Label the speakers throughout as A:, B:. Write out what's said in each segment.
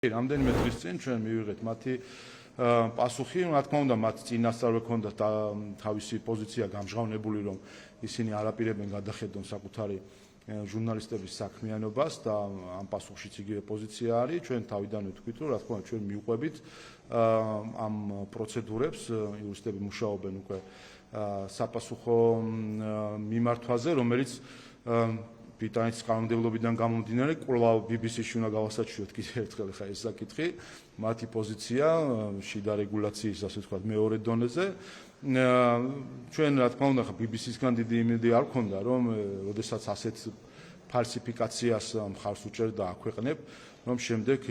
A: რამდენიმე დღის წინ ჩვენ მივიღეთ მათი პასუხი, რა თქმა უნდა, მათ წინასწარ ჰქონდათ თავისი პოზიცია გამჟღავნებული, რომ ისინი არ აპირებენ გადახედონ საკუთარი ჟურნალისტების საქმიანობას და ამ პასუხშიც იგივე პოზიცია არის. ჩვენ თავიდანვე ვთქვით, რომ რა თქმა უნდა, ჩვენ მივყვებით ამ პროცედურებს, იურისტები მუშაობენ უკვე საპასუხო მიმართვაზე, რომელიც ბრიტანეთის კანონმდებლობიდან გამომდინარე, კვლავ BBC-ში უნდა გავასაჩიოთ კიდევ ერთხელ ხა ეს საკითხი, მათი პოზიცია შიდა რეგულაციის, ასე ვთქვათ, მეორე დონეზე. ჩვენ რა თქმა უნდა, ხა BBC-სგან დიდი იმედი არ ქონდა, რომ როდესაც ასეთ ფალსიფიკაციას მხარს უჭერდა აქვეყნებ, რომ შემდეგ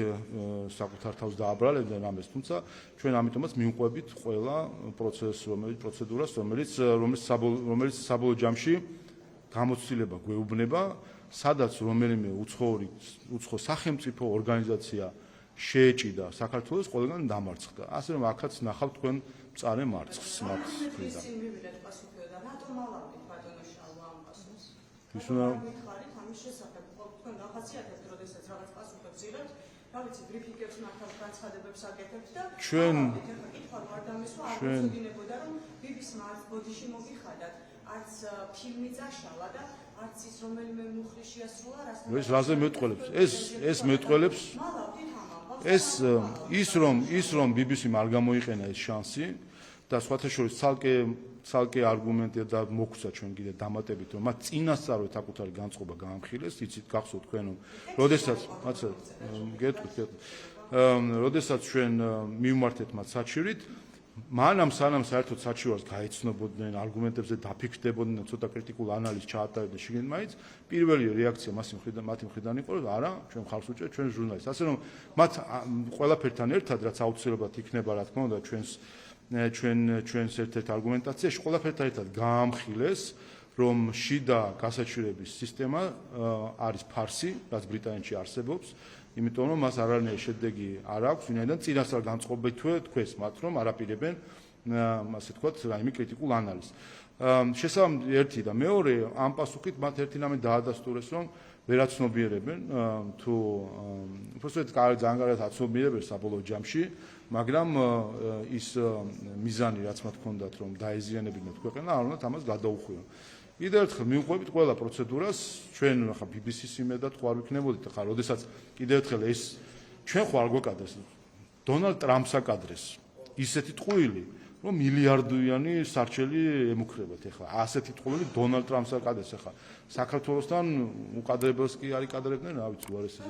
A: საკუთარ თავს დააბრალებდნენ ამას, თუმცა ჩვენ ამიტომაც მივყვებით ყველა პროცედურას, რომელიც საბოლოო ჯამში გამოცდილება გვეუბნება, სადაც რომელიმე უცხო სახელმწიფო ორგანიზაცია შეეჭიდა საქართველოს, ყველგან დამარცხდა. ასე რომ აქაც ნახავთ თქვენ მწარე მარცხს მათ მხრიდან.
B: არც ფილმი წაშალა და არც ის რომელიმე მუხლი შეასრულა, რასთან
A: ეს რაზე მეტყველებს? ეს მეტყველებს ის რომ BBC-მ არ გამოიყენა ეს შანსი და სხვათა შორის ცალკე არგუმენტია და მოგვცა ჩვენ კიდე დამატებით, რომ მათ წინასწარვე საკუთარი განწყობა გაამხილეს, იცით გახსოვთ თქვენ, რომ როდესაც ჩვენ მივმართეთ მათ საჩივრით, მანამ სანამ საერთოდ საჩივარს გაეცნობოდნენ, არგუმენტებზე დაფიქსდებოდნენ, ცოტა კრიტიკულ ანალიზს ჩაატარებდნენ შიგნით მაინც, პირველი რეაქცია მათი მხრიდან იყო, რომ არა, ჩვენ ხარს უჭერთ, ჩვენ ჟურნალისტს. ასე რომ მათ ყველაფერთან ერთად, რაც აუცილებლად იქნება, რა თქმა უნდა, ჩვენს ერთ-ერთ არგუმენტაციაში, ყველაფერთან ერთად გაამხილეს, რომ შიდა გასაჩივრების სისტემა არის ფარსი, რაც ბრიტანეთში არსებობს. იმიტომ რომ მას არანაირი შედეგი არ აქვს, ვინაიდან წინასწარ განწყობითვე თქვეს მათ, რომ არ აპირებენ, ასე ვთქვათ, რაიმე კრიტიკულ ანალიზს. შესაბამისად, ერთი და მეორე, ამ პასუხით მათ ერთი რამე დაადასტურეს, რომ ვერაცნობიერებენ თუ უბრალოდ ძალიან კარგად აცნობიერებენ საბოლოო ჯამში, მაგრამ ის მიზანი, რაც მათ ჰქონდათ, რომ დაეზიანებინათ ქვეყანა, არ უნდათ ამას გადაუხვიონ. კიდევ ერთხელ მივყვებით ყველა პროცედურას, ჩვენ ხა BBC-ს იმედად ხო არ ვიქნებოდით, ხა როდესაც კიდევ ერთხელ ეს ჩვენ ხო არ გვეკადრეს დონალდ ტრამპს აკადრეს ისეთი ტყუილი, რომ მილიარდიანი სარჩელი ემუქრებათ. ეხლა ასეთი ტყუილი დონალდ ტრამპს აკადრეს, ეხლა საქართველოსთან უკადრებელს კი არ იკადრებდნენ, რა ვიცი, უარესი.